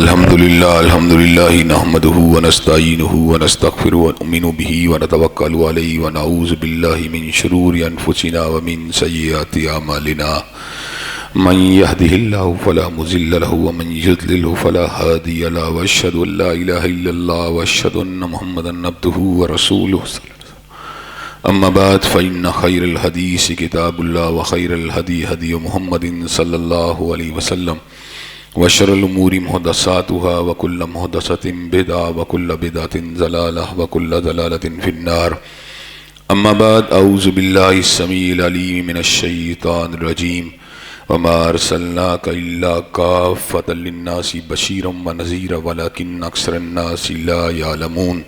الحمد لله نحمده ونستعينه ونستغفره ونؤمن به ونتوكل عليه ونعوذ بالله من شرور أنفسنا ومن سيئات أعمالنا من يهده الله فلا مضل له ومن يضلل فلا هادي له وأشهد أن لا إله إلا الله وأشهد أن محمدا عبده ورسوله أما بعد فإن خير الحديث كتاب الله وخير الهدي هدي محمد صلى الله عليه وسلم وشر الأمور محدثاتها وكل محدثة بدعة وكل بدعة ضلالة وكل ضلالة في النار. أما بعد أعوذ بالله السميع العليم من الشيطان الرجيم وما أرسلناك إلا كافة للناس بشيرا ونذيرا ولكن أكثر الناس لا يعلمون.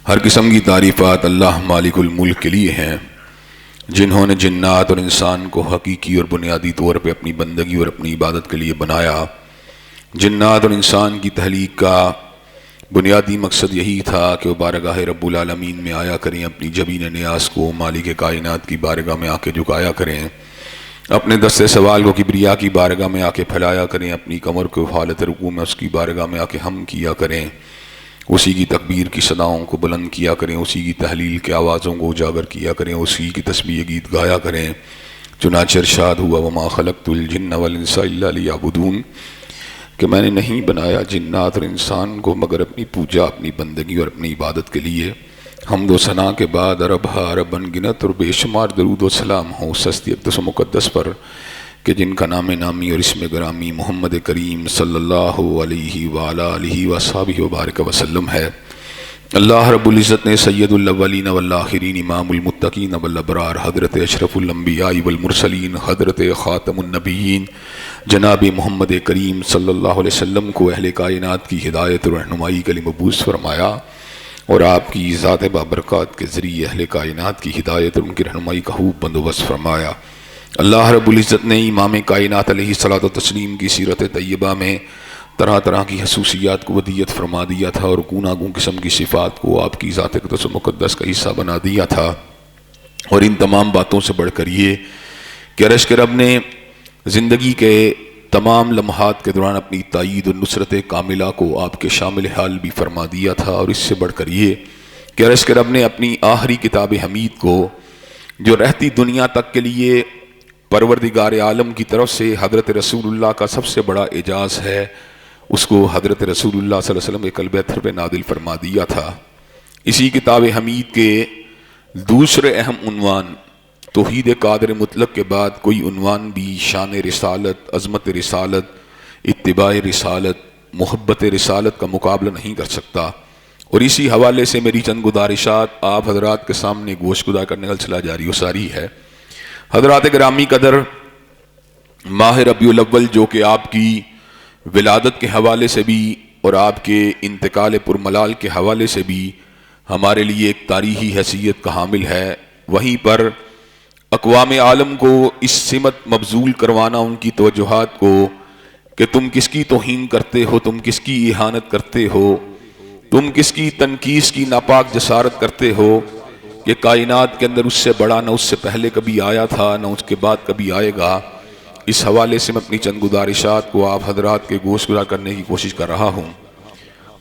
ہر قسم کی تعریفات اللہ مالک الملک کے لیے ہیں جنہوں نے جنات اور انسان کو حقیقی اور بنیادی طور پہ اپنی بندگی اور اپنی عبادت کے لیے بنایا. جنات اور انسان کی تخلیق کا بنیادی مقصد یہی تھا کہ وہ بارگاہ رب العالمین میں آیا کریں، اپنی جبین نیاز کو مالک کائنات کی بارگاہ میں آ کے جھکایا کریں، اپنے دست سوال کو کبریا کی بارگاہ میں آ کے پھیلایا کریں، اپنی کمر کو حالت رکوع میں اس کی بارگاہ میں آ کے ہم کیا کریں، اسی کی تکبیر کی صداؤں کو بلند کیا کریں، اسی کی تحلیل کے آوازوں کو اجاگر کیا کریں، اسی کی تسبیح گیت گایا کریں. چنانچہ ارشاد ہوا وما خلقت الجن والانس الا لیعبدون، کہ میں نے نہیں بنایا جنات اور انسان کو مگر اپنی پوجا، اپنی بندگی اور اپنی عبادت کے لیے. حمد و ثنا کے بعد عرب انگنت اور بے شمار درود و سلام ہو اس ہستی اقدس و مقدس پر کہ جن کا نام نامی اور اسم گرامی محمد کریم صلی اللہ علیہ وآلہ وصحبہ وبارک وسلم ہے. اللہ رب العزت نے سید الاولین والآخرین امام المتقین والابرار حضرت اشرف الانبیاء والمرسلین حضرت خاتم النبیین جناب محمد کریم صلی اللہ علیہ وسلم کو اہل کائنات کی ہدایت اور رہنمائی کے لیے مبعوث فرمایا، اور آپ کی ذات بابرکات کے ذریعے اہل کائنات کی ہدایت اور ان کی رہنمائی کا خوب بندوبست فرمایا. اللہ رب العزت نے امام کائنات علیہ الصلوۃ والتسلیم کی سیرت طیبہ میں طرح طرح کی خصوصیات کو ودیت فرما دیا تھا اور گوناگون قسم کی صفات کو آپ کی ذات اقدس و مقدس کا حصہ بنا دیا تھا. اور ان تمام باتوں سے بڑھ کر یہ کہ عرش کے رب نے زندگی کے تمام لمحات کے دوران اپنی تائید اور نصرت کاملہ کو آپ کے شامل حال بھی فرما دیا تھا. اور اس سے بڑھ کر یہ کہ عرش کے رب نے اپنی آخری کتاب حمید کو جو رہتی دنیا تک کے لیے پروردگار عالم کی طرف سے حضرت رسول اللہ کا سب سے بڑا اعجاز ہے، اس کو حضرت رسول اللہ صلی اللہ علیہ وسلم کے قلب اطہر پہ نازل فرما دیا تھا. اسی کتاب حمید کے دوسرے اہم عنوان توحید قادر مطلق کے بعد کوئی عنوان بھی شان رسالت، عظمت رسالت، اتباع رسالت، محبت رسالت کا مقابلہ نہیں کر سکتا. اور اسی حوالے سے میری چند گزارشات آپ حضرات کے سامنے گوش گزار کرنے کا سلسلہ جاری و ساری ہے. حضرات گرامی قدر، ماہ ربیع الاول جو کہ آپ کی ولادت کے حوالے سے بھی اور آپ کے انتقال پرملال کے حوالے سے بھی ہمارے لیے ایک تاریخی حیثیت کا حامل ہے، وہیں پر اقوام عالم کو اس سمت مبذول کروانا ان کی توجہات کو کہ تم کس کی توہین کرتے ہو، تم کس کی اہانت کرتے ہو، تم کس کی تنقیص کی ناپاک جسارت کرتے ہو، کہ کائنات کے اندر اس سے بڑا نہ اس سے پہلے کبھی آیا تھا نہ اس کے بعد کبھی آئے گا. اس حوالے سے میں اپنی چند گزارشات کو آپ حضرات کے گوش گزار کرنے کی کوشش کر رہا ہوں.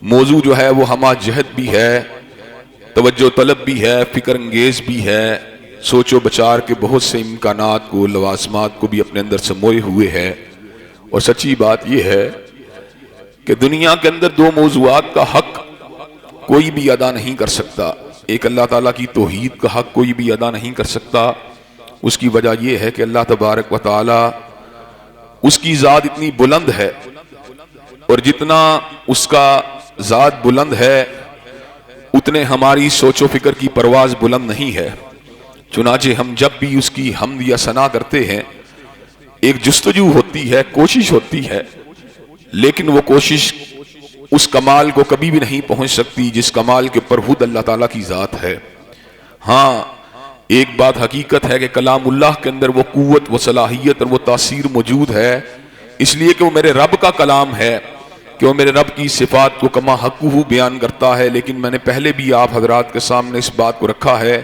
موضوع جو ہے وہ ہمہ جہت بھی ہے، توجہ طلب بھی ہے، فکر انگیز بھی ہے، سوچ و بچار کے بہت سے امکانات کو، لوازمات کو بھی اپنے اندر سموئے ہوئے ہے. اور سچی بات یہ ہے کہ دنیا کے اندر دو موضوعات کا حق کوئی بھی ادا نہیں کر سکتا. ایک اللہ تعالیٰ کی توحید کا حق کوئی بھی ادا نہیں کر سکتا. اس کی وجہ یہ ہے کہ اللہ تبارک و تعالیٰ اس کی ذات اتنی بلند ہے، اور جتنا اس کا ذات بلند ہے اتنے ہماری سوچ و فکر کی پرواز بلند نہیں ہے. چنانچہ ہم جب بھی اس کی حمد یا ثنا کرتے ہیں ایک جستجو ہوتی ہے، کوشش ہوتی ہے، لیکن وہ کوشش اس کمال کو کبھی بھی نہیں پہنچ سکتی جس کمال کے اوپر خود اللہ تعالیٰ کی ذات ہے. ہاں ایک بات حقیقت ہے کہ کلام اللہ کے اندر وہ قوت، وہ صلاحیت اور وہ تاثیر موجود ہے، اس لیے کہ وہ میرے رب کا کلام ہے، کہ وہ میرے رب کی صفات کو کما حقہ بیان کرتا ہے. لیکن میں نے پہلے بھی آپ حضرات کے سامنے اس بات کو رکھا ہے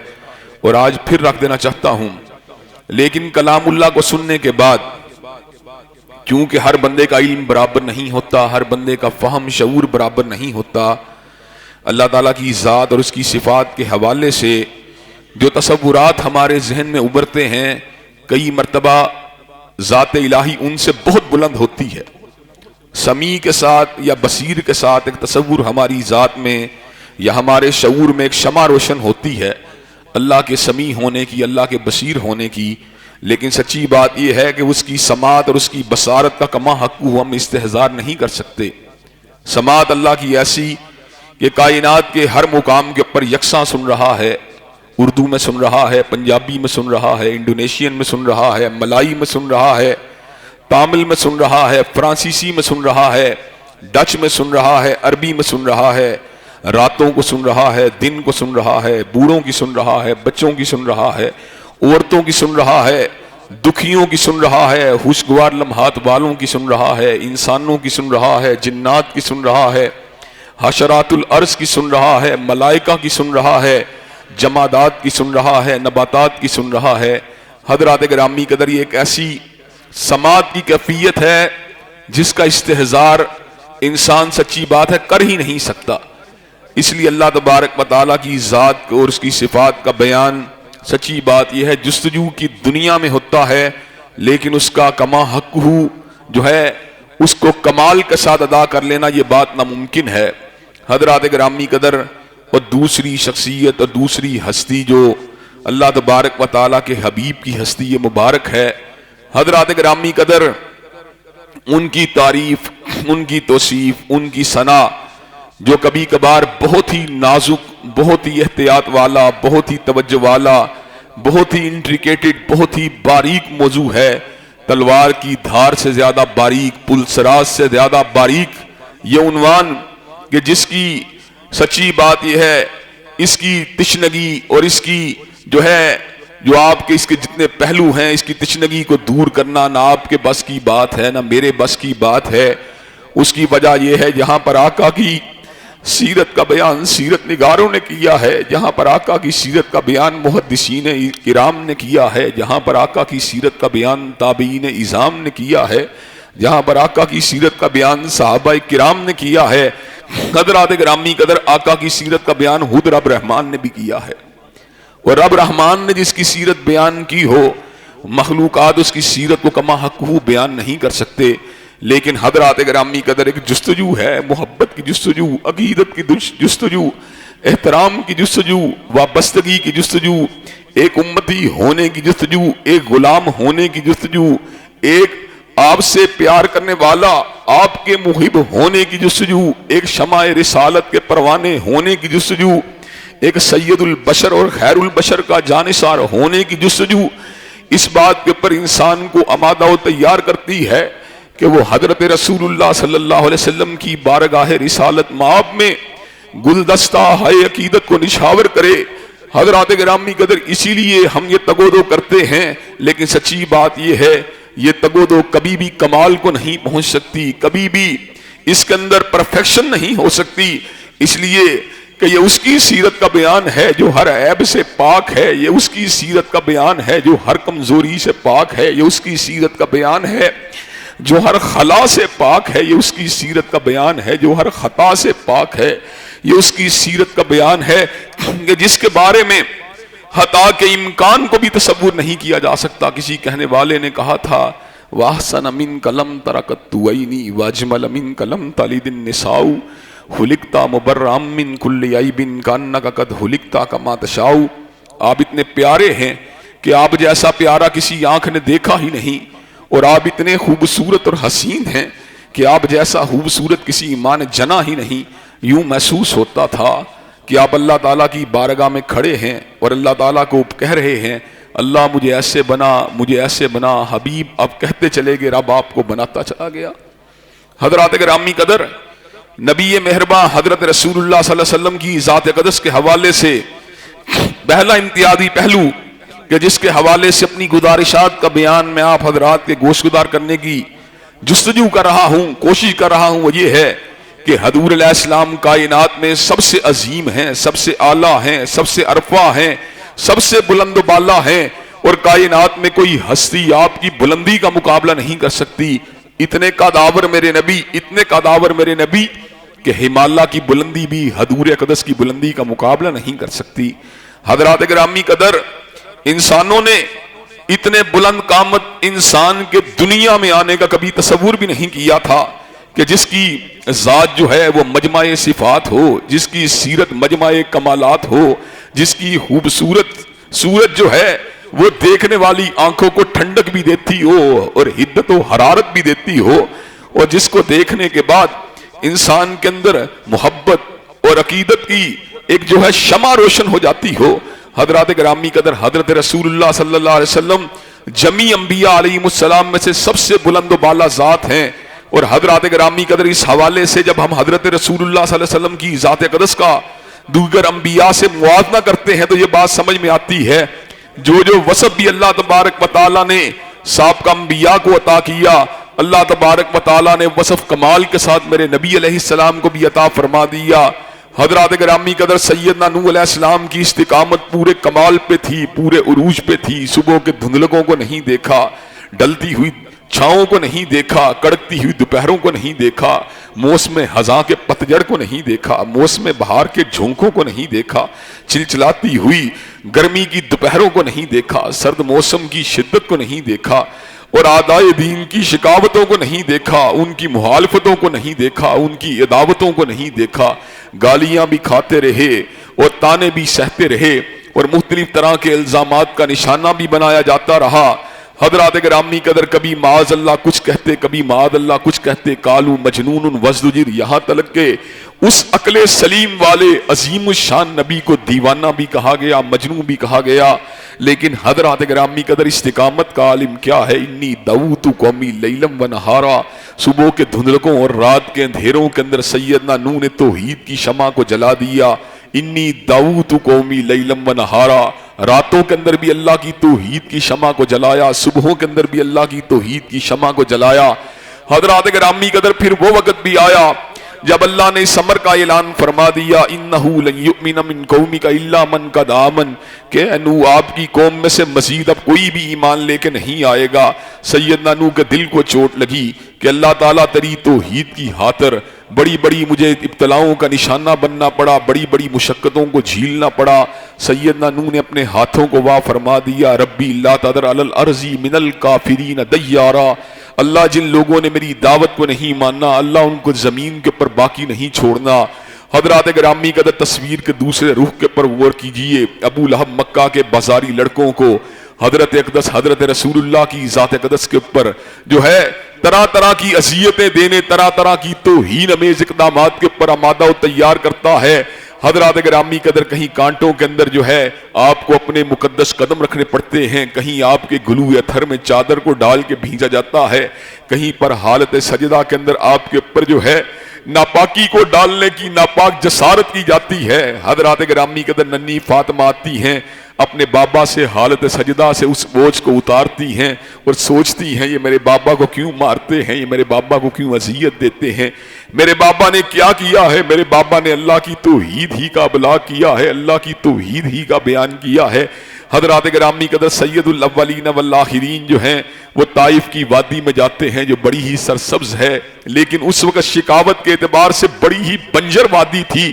اور آج پھر رکھ دینا چاہتا ہوں. لیکن کلام اللہ کو سننے کے بعد کیونکہ ہر بندے کا علم برابر نہیں ہوتا، ہر بندے کا فہم شعور برابر نہیں ہوتا۔ اللہ تعالیٰ کی ذات اور اس کی صفات کے حوالے سے جو تصورات ہمارے ذہن میں ابھرتے ہیں، کئی مرتبہ ذات الہی ان سے بہت بلند ہوتی ہے۔ سمیع کے ساتھ یا بصیر کے ساتھ ایک تصور ہماری ذات میں یا ہمارے شعور میں ایک شمع روشن ہوتی ہے اللہ کے سمیع ہونے کی، اللہ کے بصیر ہونے کی، لیکن سچی بات یہ ہے کہ اس کی سماعت اور اس کی بصارت کا کما حق ہم استحضار نہیں کر سکتے۔ سماعت اللہ کی ایسی کہ کائنات کے ہر مقام کے اوپر یکساں سن رہا ہے، اردو میں سن رہا ہے، پنجابی میں سن رہا ہے، انڈونیشین میں سن رہا ہے، ملائی میں سن رہا ہے، تامل میں سن رہا ہے، فرانسیسی میں سن رہا ہے، ڈچ میں سن رہا ہے، عربی میں سن رہا ہے، راتوں کو سن رہا ہے، دن کو سن رہا ہے، بوڑھوں کی سن رہا ہے، بچوں کی سن رہا ہے، عورتوں کی سن رہا ہے، دکھیوں کی سن رہا ہے، خوشگوار لمحات والوں کی سن رہا ہے، انسانوں کی سن رہا ہے، جنات کی سن رہا ہے، حشرات الارض کی سن رہا ہے، ملائکہ کی سن رہا ہے، جمادات کی سن رہا ہے، نباتات کی سن رہا ہے۔ حضرات گرامی قدر، یہ ایک ایسی سماعت کی کیفیت ہے جس کا استحضار انسان سچی بات ہے کر ہی نہیں سکتا۔ اس لیے اللہ تبارک و تعالیٰ کی ذات اور اس کی صفات کا بیان سچی بات یہ ہے جستجو کی دنیا میں ہوتا ہے، لیکن اس کا کما حق جو ہے اس کو کمال کے ساتھ ادا کر لینا یہ بات ناممکن ہے۔ حضرات گرامی قدر، اور دوسری شخصیت اور دوسری ہستی جو اللہ تبارک و تعالیٰ کے حبیب کی ہستی یہ مبارک ہے، حضرات گرامی قدر، ان کی تعریف، ان کی توصیف، ان کی ثنا جو کبھی کبھار بہت ہی نازک، بہت ہی احتیاط والا، بہت ہی توجہ والا، بہت ہی انٹریکیٹڈ، بہت ہی باریک موضوع ہے، تلوار کی دھار سے زیادہ باریک، پلسراز سے زیادہ باریک، یہ عنوان کہ جس کی سچی بات یہ ہے اس کی تشنگی اور اس کی جو ہے جو آپ کے اس کے جتنے پہلو ہیں اس کی تشنگی کو دور کرنا نہ آپ کے بس کی بات ہے نہ میرے بس کی بات ہے۔ اس کی وجہ یہ ہے جہاں پر آقا کی سیرت کا بیان سیرت نگاروں نے کیا ہے، جہاں پر آقا کی سیرت کا بیان محدثین کرام نے کیا ہے، جہاں پر آقا کی سیرت کا بیان تابعین اعظام نے کیا ہے، جہاں پر آقا کی سیرت کا بیان صحابہ کرام نے کیا ہے، حضرات گرامی قدر آقا کی سیرت کا بیان خود رب رحمان نے بھی کیا ہے۔ اور رب رحمان نے جس کی سیرت بیان کی ہو، مخلوقات اس کی سیرت کو کما حق بیان نہیں کر سکتے، لیکن حضرات گرامی قدر ایک جستجو ہے، محبت کی جستجو، عقیدت کی جستجو، احترام کی جستجو، وابستگی کی جستجو، ایک امتی ہونے کی جستجو، ایک غلام ہونے کی جستجو، ایک آپ سے پیار کرنے والا، آپ کے محب ہونے کی جستجو، ایک شمع رسالت کے پروانے ہونے کی جستجو، ایک سید البشر اور خیر البشر کا جانثار ہونے کی جستجو، اس بات کے اوپر انسان کو آمادہ و تیار کرتی ہے کہ وہ حضرت رسول اللہ صلی اللہ علیہ وسلم کی بارگاہ رسالت مآب میں گلدستہ ہے عقیدت کو نشاور کرے۔ حضرات گرامی قدر، اسی لیے ہم یہ تگودو کرتے ہیں، لیکن سچی بات یہ ہے یہ تگودو کبھی بھی کمال کو نہیں پہنچ سکتی، کبھی بھی اس کے اندر پرفیکشن نہیں ہو سکتی، اس لیے کہ یہ اس کی سیرت کا بیان ہے جو ہر عیب سے پاک ہے، یہ اس کی سیرت کا بیان ہے جو ہر کمزوری سے پاک ہے، یہ اس کی سیرت کا بیان ہے جو ہر خلا سے پاک ہے، یہ اس کی سیرت کا بیان ہے جو ہر خطا سے پاک ہے، یہ اس کی سیرت کا بیان ہے کہ جس کے بارے میں خطا کے امکان کو بھی تصور نہیں کیا جا سکتا۔ کسی کہنے والے نے کہا تھا وَأَحْسَنَ مِنْكَ لَمْ تَرَكَتْ عَيْنِي وَأَجْمَلَ مِنْكَ لَمْ تَلِدِ النِّسَاءُ خُلِقْتَ مُبَرَّأً مِنْ كُلِّ عَيْبٍ كَأَنَّكَ قَدْ خُلِقْتَ كَمَا تَشَاءُ۔ آپ اتنے پیارے ہیں کہ آپ جیسا پیارا کسی آنکھ نے دیکھا ہی نہیں، اور آپ اتنے خوبصورت اور حسین ہیں کہ آپ جیسا خوبصورت کسی ماں نے جنا ہی نہیں۔ یوں محسوس ہوتا تھا کہ آپ اللہ تعالیٰ کی بارگاہ میں کھڑے ہیں اور اللہ تعالیٰ کو کہہ رہے ہیں اللہ مجھے ایسے بنا، مجھے ایسے بنا۔ حبیب آپ کہتے چلے گئے، رب آپ کو بناتا چلا گیا۔ حضرات گرامی قدر، نبی مہرباں حضرت رسول اللہ صلی اللہ علیہ وسلم کی ذات اقدس کے حوالے سے پہلا امتیازی پہلو کہ جس کے حوالے سے اپنی گزارشات کا بیان میں آپ حضرات کے گوش گدار کرنے کی جستجو کر رہا ہوں، کوشش کر رہا ہوں، وہ یہ ہے کہ حضور علیہ السلام کائنات میں سب سے عظیم ہیں، سب سے اعلیٰ ہیں، سب سے ارفع ہیں، سب سے بلند و بالا ہیں، اور کائنات میں کوئی ہستی آپ کی بلندی کا مقابلہ نہیں کر سکتی۔ اتنے قداور میرے نبی، اتنے قداور میرے نبی کہ ہمالیہ کی بلندی بھی حضور اقدس کی بلندی کا مقابلہ نہیں کر سکتی۔ حضرات گرامی قدر، انسانوں نے اتنے بلند قامت انسان کے دنیا میں آنے کا کبھی تصور بھی نہیں کیا تھا کہ جس کی ذات جو ہے وہ مجمع صفات ہو، جس کی سیرت مجمع کمالات ہو، جس کی خوبصورت صورت جو ہے وہ دیکھنے والی آنکھوں کو ٹھنڈک بھی دیتی ہو اور حدت و حرارت بھی دیتی ہو، اور جس کو دیکھنے کے بعد انسان کے اندر محبت اور عقیدت کی ایک جو ہے شمع روشن ہو جاتی ہو۔ حضرات گرامی قدر، حضرت رسول اللہ صلی اللہ علیہ وسلم جمیع انبیاء علیہ السلام میں سے سب سے بلند و بالا ذات ہیں، اور حضرات گرامی قدر اس حوالے سے جب ہم حضرت رسول اللہ صلی اللہ علیہ وسلم کی ذات اقدس کا دیگر انبیاء سے موازنہ کرتے ہیں تو یہ بات سمجھ میں آتی ہے، جو وصف بھی اللہ تبارک و تعالیٰ نے سابقہ انبیاء کو عطا کیا، اللہ تبارک و تعالیٰ نے وصف کمال کے ساتھ میرے نبی علیہ السلام کو بھی عطا فرما دیا۔ حضرات گرامی قدر، سیدنا نوح علیہ السلام کی استقامت پورے کمال پہ تھی، پورے عروج پہ تھی، صبح کے دھندلکوں کو نہیں دیکھا، ڈلتی ہوئی چھاؤں کو نہیں دیکھا، کڑکتی ہوئی دوپہروں کو نہیں دیکھا، موسم خزاں کے پتجھڑ کو نہیں دیکھا، موسم بہار کے جھونکوں کو نہیں دیکھا، چلچلاتی ہوئی گرمی کی دوپہروں کو نہیں دیکھا، سرد موسم کی شدت کو نہیں دیکھا، اور اعدائے دین کی شکاوتوں کو نہیں دیکھا، ان کی مخالفتوں کو نہیں دیکھا، ان کی عداوتوں کو نہیں دیکھا، گالیاں بھی کھاتے رہے اور تانے بھی سہتے رہے اور مختلف طرح کے الزامات کا نشانہ بھی بنایا جاتا رہا۔ حضرات گرامی قدر، کبھی معاذ اللہ کچھ کہتے، کبھی معاذ اللہ کچھ کہتے، کالو مجنون وزدجر، یہاں تلک کہ اس عقل سلیم والے عظیم الشان نبی کو دیوانہ بھی کہا گیا، مجنون بھی کہا گیا۔ لیکن حضرات گرامی قدر، استقامت کا عالم کیا ہے؟ انی دعوت قومی لیلم و نہارا، صبح کے دھندلکوں اور رات کے اندھیروں کے اندر سیدنا نوح نے توحید کی شمع کو جلا دیا۔ انی دعوت قومی لیلم و نہارا، راتوں کے اندر بھی اللہ کی توحید کی شمع کو جلایا، صبحوں کے اندر بھی اللہ کی توحید کی شمع کو جلایا۔ حضرات گرامی قدر، پھر وہ وقت بھی آیا جب اللہ نے اس امر کا اعلان فرما دیا، انہو لن یؤمن من قومک الا من قد آمن، کہ نوح آپ کی قوم میں سے مزید اب کوئی بھی ایمان لے کے نہیں آئے گا۔ سیدنا نوح کے دل کو چوٹ لگی کہ اللہ تعالیٰ تیری توحید کی خاطر بڑی بڑی مجھے ابتلاؤں کا نشانہ بننا پڑا، بڑی بڑی مشقتوں کو جھیلنا پڑا۔ سیدنا نوح نے اپنے ہاتھوں کو وا فرما دیا، ربی لا تذر علی الارض من الکافرین دیارا، اللہ جن لوگوں نے میری دعوت کو نہیں مانا، اللہ ان کو زمین کے اوپر باقی نہیں چھوڑنا۔ حضرات گرامی قدر، تصویر کے دوسرے رخ کے اوپر غور کیجئے، ابو لہب مکہ کے بازاری لڑکوں کو حضرت اقدس حضرت رسول اللہ کی ذات اقدس کے اوپر جو ہے طرح طرح کی اذیتیں دینے، طرح طرح کی توہین امیز اقدامات کے اوپر آمادہ و تیار کرتا ہے۔ حضرات گرامی قدر، کہیں کانٹوں کے اندر جو ہے آپ کو اپنے مقدس قدم رکھنے پڑتے ہیں، کہیں آپ کے گلو اتھر میں چادر کو ڈال کے بھیجا جاتا ہے، کہیں پر حالت سجدہ کے اندر آپ کے اوپر جو ہے ناپاکی کو ڈالنے کی ناپاک جسارت کی جاتی ہے۔ حضرات گرامی قدر، ننھی فاطمہ آتی ہیں، اپنے بابا سے حالت سجدہ سے اس بوجھ کو اتارتی ہیں اور سوچتی ہیں، یہ میرے بابا کو کیوں مارتے ہیں، یہ میرے بابا کو کیوں اذیت دیتے ہیں، میرے بابا نے کیا کیا ہے؟ میرے بابا نے اللہ کی توحید ہی کا ابلاغ کیا ہے، اللہ کی توحید ہی کا بیان کیا ہے۔ حضرات گرامی قدر، سید الاولین والآخرین جو ہیں وہ طائف کی وادی میں جاتے ہیں، جو بڑی ہی سرسبز ہے، لیکن اس وقت شکاوت کے اعتبار سے بڑی ہی بنجر وادی تھی۔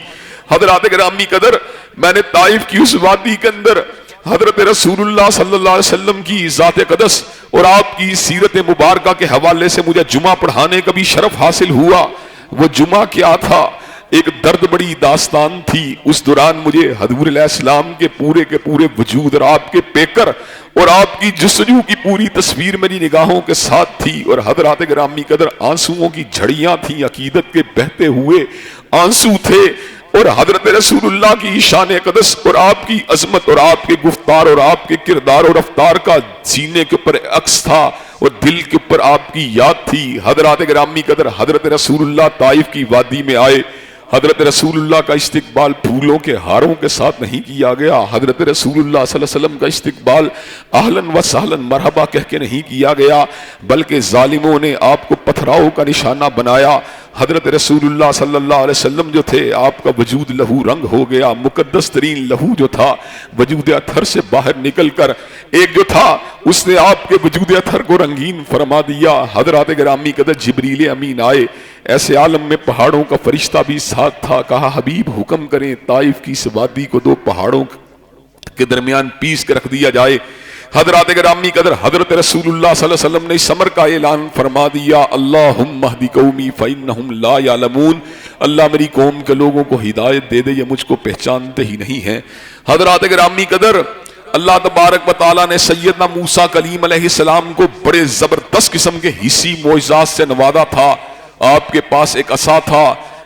حضرات گرامی قدر، میں نے طائف کی اس وادی کے اندر حضرت رسول اللہ صلی اللہ علیہ وسلم کی ذات قدس اور آپ کی سیرت مبارکہ کے حوالے سے مجھے جمعہ پڑھانے کا بھی شرف حاصل ہوا۔ وہ جمعہ کیا تھا؟ ایک درد بڑی داستان تھی۔ اس دوران مجھے حضور علیہ السلام کے پورے وجود اور آپ کے پیکر اور آپ کی جستجو کی پوری تصویر میری نگاہوں کے ساتھ تھی، اور حضرات گرامی قدر، آنسوؤں کی جھڑیاں تھیں، عقیدت کے بہتے ہوئے آنسو تھے، اور حضرت رسول اللہ کی شان قدس اور آپ کی عظمت اور آپ کے گفتار اور آپ کے کردار اور رفتار کا سینے کے اوپر عکس تھا اور دل کے اوپر آپ کی یاد تھی۔ حضرات گرامی قدر، حضرت رسول اللہ طائف کی وادی میں آئے۔ حضرت رسول اللہ کا استقبال پھولوں کے ہاروں کے ساتھ نہیں کیا گیا، حضرت رسول اللہ صلی اللہ علیہ وسلم کا استقبال اہلاً و سہلاً مرحبا کہہ کے نہیں کیا گیا، بلکہ ظالموں نے آپ کو پتھراؤ کا نشانہ بنایا۔ حضرت رسول اللہ صلی اللہ علیہ وسلم جو تھے آپ کا وجود لہو رنگ ہو گیا، مقدس ترین لہو جو تھا وجود اطہر سے باہر نکل کر ایک جو تھا اس نے آپ کے وجود اطہر کو رنگین فرما دیا۔ حضرات گرامی قدر جبریل امین آئے، ایسے عالم میں پہاڑوں کا فرشتہ بھی ساتھ تھا، کہا حبیب حکم کریں طائف کی اس وادی کو دو پہاڑوں کے درمیان پیس کے رکھ دیا جائے۔ حضرات گرامی قدر حضرت رسول اللہ صلی اللہ علیہ وسلم نے اس امر کا اعلان فرما دیا، اللہم اہد قومی فإنہم لا یعلمون، اللہ میری قوم کے لوگوں کو ہدایت دے دے، یہ مجھ کو پہچانتے ہی نہیں ہیں۔ حضرات گرامی قدر اللہ تبارک و تعالیٰ نے سیدنا موسیٰ کلیم علیہ السلام کو بڑے زبردست قسم کے حسی معجزات سے نوازا تھا۔ آپ کے پاس ایک عصا تھا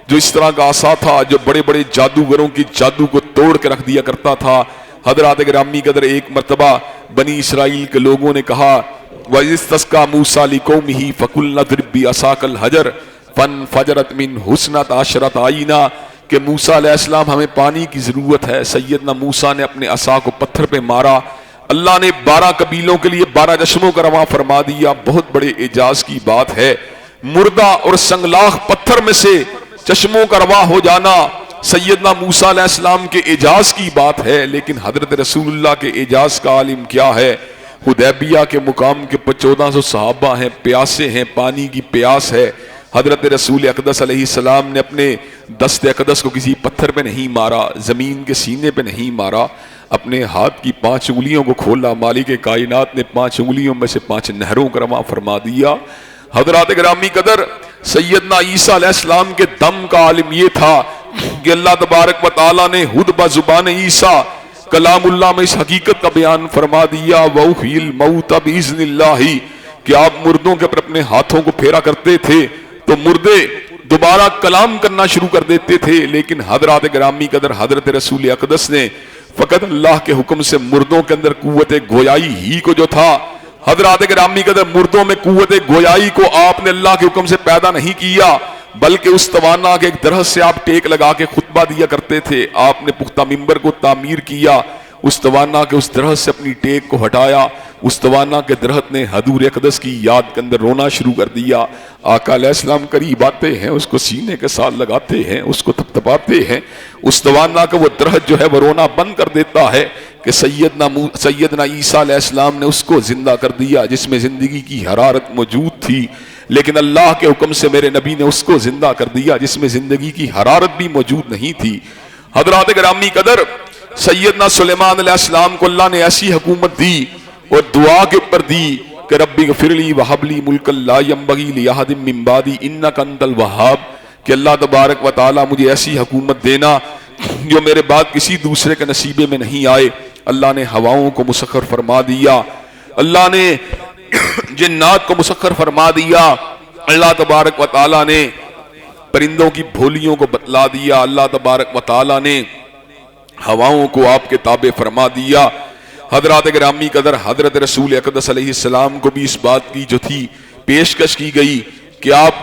جو اس طرح کا عصا تھا جو بڑے بڑے جادوگروں کی جادو کو توڑ کے رکھ دیا کرتا تھا۔ حضرات گرامی قدر ایک مرتبہ بنی اسرائیل کے لوگوں نے کہا وَإِذِ اسْتَسْقَىٰ مُوسَىٰ لِقَوْمِهِ فَقُلْنَا اضْرِب بِّعَصَاكَ الْحَجَرَ فَانفَجَرَتْ مِنْهُ اثْنَتَا عَشْرَةَ عَيْنًا کہ موسیٰ علیہ السلام ہمیں پانی کی ضرورت ہے۔ سیدنا موسیٰ نے اپنے عصا کو پتھر پہ مارا، اللہ نے 12 قبیلوں کے لیے 12 چشموں کا رواں فرما دیا۔ بہت بڑے اعجاز کی بات ہے، مردہ اور سنگلاخ پتھر میں سے چشموں کا رواں ہو جانا سیدنا موسیٰ علیہ السلام کے اعجاز کی بات ہے، لیکن حضرت رسول اللہ کے اعجاز کا عالم کیا ہے؟ حدیبیہ کے مقام کے 1400 صحابہ ہیں، پیاسے ہیں، پانی کی پیاس ہے۔ حضرت رسول اقدس علیہ السلام نے اپنے دست اقدس کو کسی پتھر پہ نہیں مارا، زمین کے سینے پہ نہیں مارا، اپنے ہاتھ کی 5 انگلیوں کو کھولا، مالک کائنات نے 5 انگلیوں میں سے 5 نہروں کا رواں فرما دیا۔ حضرات گرامی قدر سیدنا عیسیٰ علیہ السلام کے دم کا عالم یہ تھا کہ اللہ تبارک و تعالیٰ نے خود بزبان عیسیٰ کلام اللہ میں اس حقیقت کا بیان فرما دیا وَأُحْيِي الْمَوْتَ بِإِذْنِ اللَّهِ کہ آپ مردوں کے پر اپنے ہاتھوں کو پھیرا کرتے تھے تو مردے دوبارہ کلام کرنا شروع کر دیتے تھے، لیکن حضرات گرامی قدر حضرت رسول اقدس نے فقط اللہ کے حکم سے مردوں کے اندر قوت گویائی ہی کو جو تھا، حضرات گرامی قدر مردوں میں قوت گویائی کو آپ نے اللہ کے حکم سے پیدا نہیں کیا، بلکہ اس توانا کے ایک درخت سے آپ ٹیک لگا کے خطبہ دیا کرتے تھے۔ آپ نے پختہ ممبر کو تعمیر کیا، اس توانا کے اس درخت سے اپنی ٹیک کو ہٹایا، اس توانا کے درخت نے حضور اقدس کی یاد کے اندر رونا شروع کر دیا۔ آقا علیہ السلام قریب آتے ہیں، اس کو سینے کے ساتھ لگاتے ہیں، اس کو تھپتھپاتے ہیں، اس توانا کا وہ درخت جو ہے وہ رونا بند کر دیتا ہے کہ سیدنا عیسیٰ علیہ السلام نے اس کو زندہ کر دیا جس میں زندگی کی حرارت موجود تھی، لیکن اللہ کے حکم سے میرے نبی نے اس کو زندہ کر دیا جس میں زندگی کی حرارت بھی موجود نہیں تھی۔ حضرات گرامی قدر سیدنا سلیمان علیہ السلام کو اللہ نے ایسی حکومت دی اور دعا کے اوپر دی کہ ربی اغفر لی وہب لی ملکا لا ینبغی لأحد من بعدی انک انت الوہاب کہ اللہ تبارک و تعالی مجھے ایسی حکومت دینا جو میرے بعد کسی دوسرے کے نصیبے میں نہیں آئے۔ اللہ نے ہواؤں کو مسخر فرما دیا، اللہ نے جنات کو مسخر فرما دیا، اللہ تبارک و تعالی نے پرندوں کی بھولیوں کو بتلا دیا، اللہ تبارک و تعالی نے ہواؤں کو آپ کے تابع فرما دیا۔ حضرات گرامی قدر حضرت رسول اقدس علیہ السلام کو بھی اس بات کی جو تھی پیشکش کی گئی کہ آپ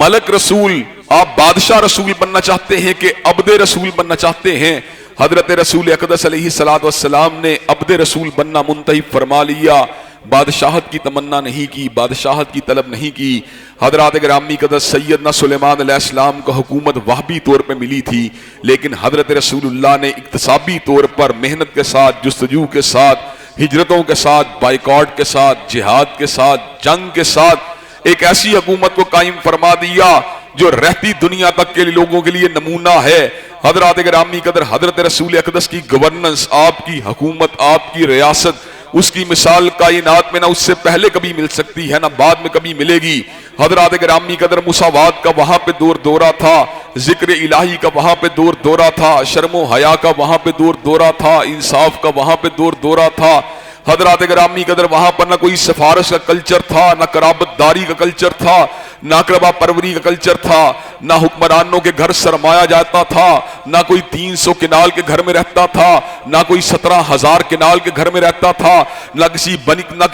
ملک رسول، آپ بادشاہ رسول بننا چاہتے ہیں کہ عبد رسول بننا چاہتے ہیں؟ حضرت رسول اقدس علیہ السلام نے عبد رسول بننا منتخب فرما لیا، بادشاہت کی تمنا نہیں کی، بادشاہت کی طلب نہیں کی۔ حضرات گرامی قدر سیدنا سلیمان علیہ السلام کو حکومت وہبی طور پہ ملی تھی، لیکن حضرت رسول اللہ نے اقتصابی طور پر محنت کے ساتھ، جستجو کے ساتھ، ہجرتوں کے ساتھ، بائیکاٹ کے ساتھ، جہاد کے ساتھ، جنگ کے ساتھ ایک ایسی حکومت کو قائم فرما دیا جو رہتی دنیا تک کے لوگوں کے لیے نمونہ ہے۔ حضرات گرامی قدر حضرت رسول اقدس کی گورننس، آپ کی حکومت، آپ کی ریاست، اس کی مثال کائنات میں نہ اس سے پہلے کبھی مل سکتی ہے نہ بعد میں کبھی ملے گی۔ حضرات گرامی قدر مساوات کا وہاں پہ دور دورہ تھا، ذکر الہی کا وہاں پہ دور دورہ تھا، شرم و حیا کا وہاں پہ دور دورہ تھا، انصاف کا وہاں پہ دور دورہ تھا۔ حضرات گرامی قدر وہاں پر نہ کوئی سفارش کا کلچر تھا، نہ قرابت داری کا کلچر تھا، نہ اقربا پروری کا کلچر تھا، نہ حکمرانوں کے گھر سرمایا جاتا تھا، نہ کوئی 300 کنال کے گھر میں رہتا تھا، نہ کوئی 17,000 کنال کے گھر میں رہتا تھا، نہ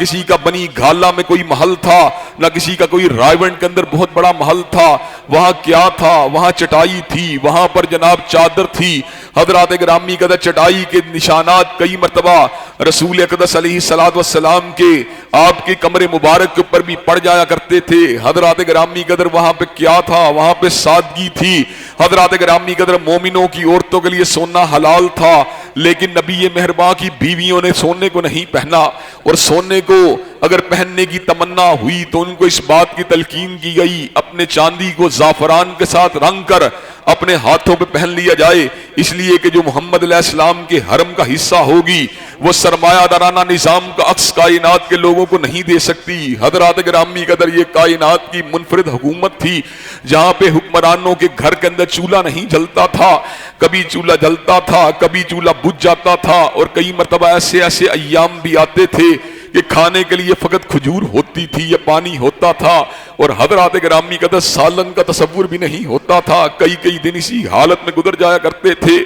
کسی کا بنی گھالا میں کوئی محل تھا، نہ کسی کا کوئی رائیونڈ کے اندر بہت بڑا محل تھا۔ وہاں کیا تھا؟ وہاں چٹائی تھی، وہاں پر جناب چادر تھی۔ حضرات گرامی قدر چٹائی کے نشانات کئی مرتبہ رسول اقدس علیہ الصلوۃ والسلام کے آپ کے کمرے مبارک کے اوپر بھی پڑ جایا کرتے تھے۔ حضرات گرامی قدر وہاں پہ کیا تھا؟ وہاں پہ سادگی تھی۔ حضرات گرامی قدر مومنوں کی عورتوں کے لیے سونا حلال تھا، لیکن نبی مہرباں کی بیویوں نے سونے کو نہیں پہنا، اور سونے کو اگر پہننے کی تمنا ہوئی تو ان کو اس بات کی تلقین کی گئی اپنے چاندی کو زعفران کے ساتھ رنگ کر اپنے ہاتھوں پہ پہن لیا جائے، اس لیے کہ جو محمد علیہ السلام کے حرم کا حصہ ہوگی وہ سرمایہ دارانہ نظام کا عکس کائنات کے لوگوں کو نہیں دے سکتی۔ حضرات گرامی قدر یہ کائنات کی منفرد حکومت تھی جہاں پہ حکمرانوں کے گھر کے اندر چولہا نہیں جلتا تھا، کبھی چولہا جلتا تھا، کبھی چولہا بجھ جاتا تھا، اور کئی مرتبہ ایسے ایام بھی آتے تھے کہ کھانے کے لیے فقط کھجور ہوتی تھی یا پانی ہوتا تھا، اور حضرات گرامی قدر سالن کا تصور بھی نہیں ہوتا تھا، کئی دن اسی حالت میں گزر جایا کرتے تھے۔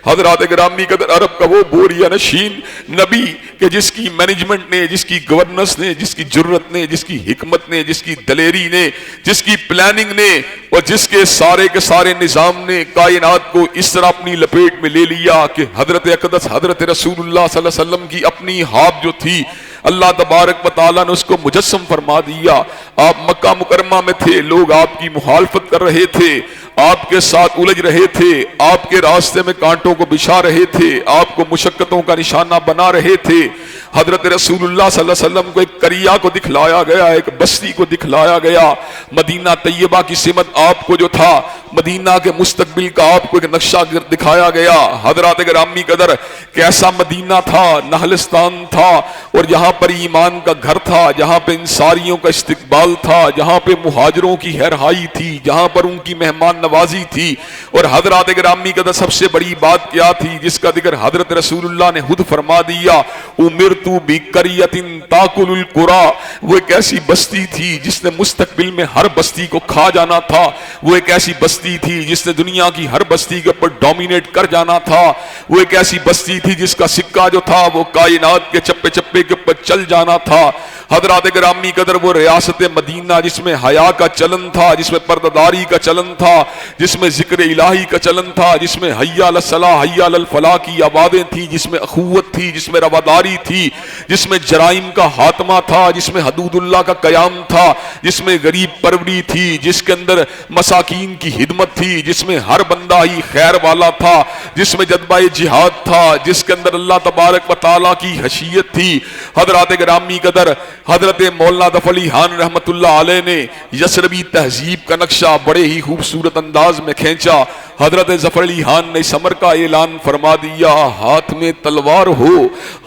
حضرات گرامی قدر عرب کا وہ بوریا نشین نبی کہ جس کی مینجمنٹ نے، جس کی گورننس نے، جس کی جرت نے، جس کی حکمت نے، جس کی دلیری نے، جس کی پلاننگ نے، اور جس کے سارے نظام نے کائنات کو اس طرح اپنی لپیٹ میں لے لیا کہ حضرت اقدس حضرت رسول اللہ صلی اللہ علیہ وسلم کی اپنی ہاب جو تھی اللہ تبارک و تعالیٰ نے اس کو مجسم فرما دیا۔ آپ مکہ مکرمہ میں تھے، لوگ آپ کی مخالفت کر رہے تھے، آپ کے ساتھ الجھ رہے تھے، آپ کے راستے میں کانٹوں کو بچھا رہے تھے، آپ کو مشقتوں کا نشانہ بنا رہے تھے۔ حضرت رسول اللہ صلی اللہ علیہ وسلم کو ایک قریہ کو دکھلایا گیا، ایک بستی کو دکھلایا گیا، مدینہ طیبہ کی سمت آپ کو جو تھا، مدینہ کے مستقبل کا آپ کو ایک نقشہ دکھایا گیا۔ حضرات گرامی قدر کیسا مدینہ تھا، نہلستان تھا، اور جہاں پر ایمان کا گھر تھا، جہاں پہ انصاریوں کا استقبال تھا، جہاں پہ مہاجروں کی ہرہائی تھی، جہاں پر ان کی مہمان نوازی تھی۔ اور حضرات گرامی قدر سب سے بڑی بات کیا تھی جس کا ذکر حضرت رسول اللہ نے خود فرما دیا، امرت بقریۃ تاکل القری، وہ ایک ایسی بستی تھی جس نے مستقبل میں ہر بستی کو کھا جانا تھا، وہ ایک ایسی بستی تھی جس نے دنیا کی ہر بستی کے اوپر ڈومینیٹ کر جانا تھا، وہ ایک ایسی بستی تھی جس کا سکہ جو تھا وہ کائنات کے چپے چپے کے اوپر چل جانا تھا۔ حضرات گرامی قدر وہ ریاست مدینہ جس میں حیا کا چلن تھا، جس میں پردہ کا چلن تھا، جس میں ذکر الہی کا چلن تھا، جس میں حی علی الصلاح حی علی الفلاح کی آوازیں تھیں، جس میں اخوت تھی، جس میں رواداری تھی، جس میں جرائم کا خاتمہ تھا، جس میں حدود اللہ کا قیام تھا، جس میں غریب پروری تھی، جس کے اندر مساکین کی خدمت تھی، جس میں ہر بندہ ہی خیر والا تھا، جس میں جذبہ جہاد تھا، جس کے اندر اللہ تبارک و تعالیٰ کی حشیت تھی۔ حضرات گرامی قدر حضرت مولانا ظفر علی خان رحمت اللہ علیہ نے یثربی تہذیب کا نقشہ بڑے ہی خوبصورت انداز میں کھینچا۔ حضرت ظفر علی خان نے اس امر کا اعلان فرما دیا، ہاتھ میں تلوار ہو،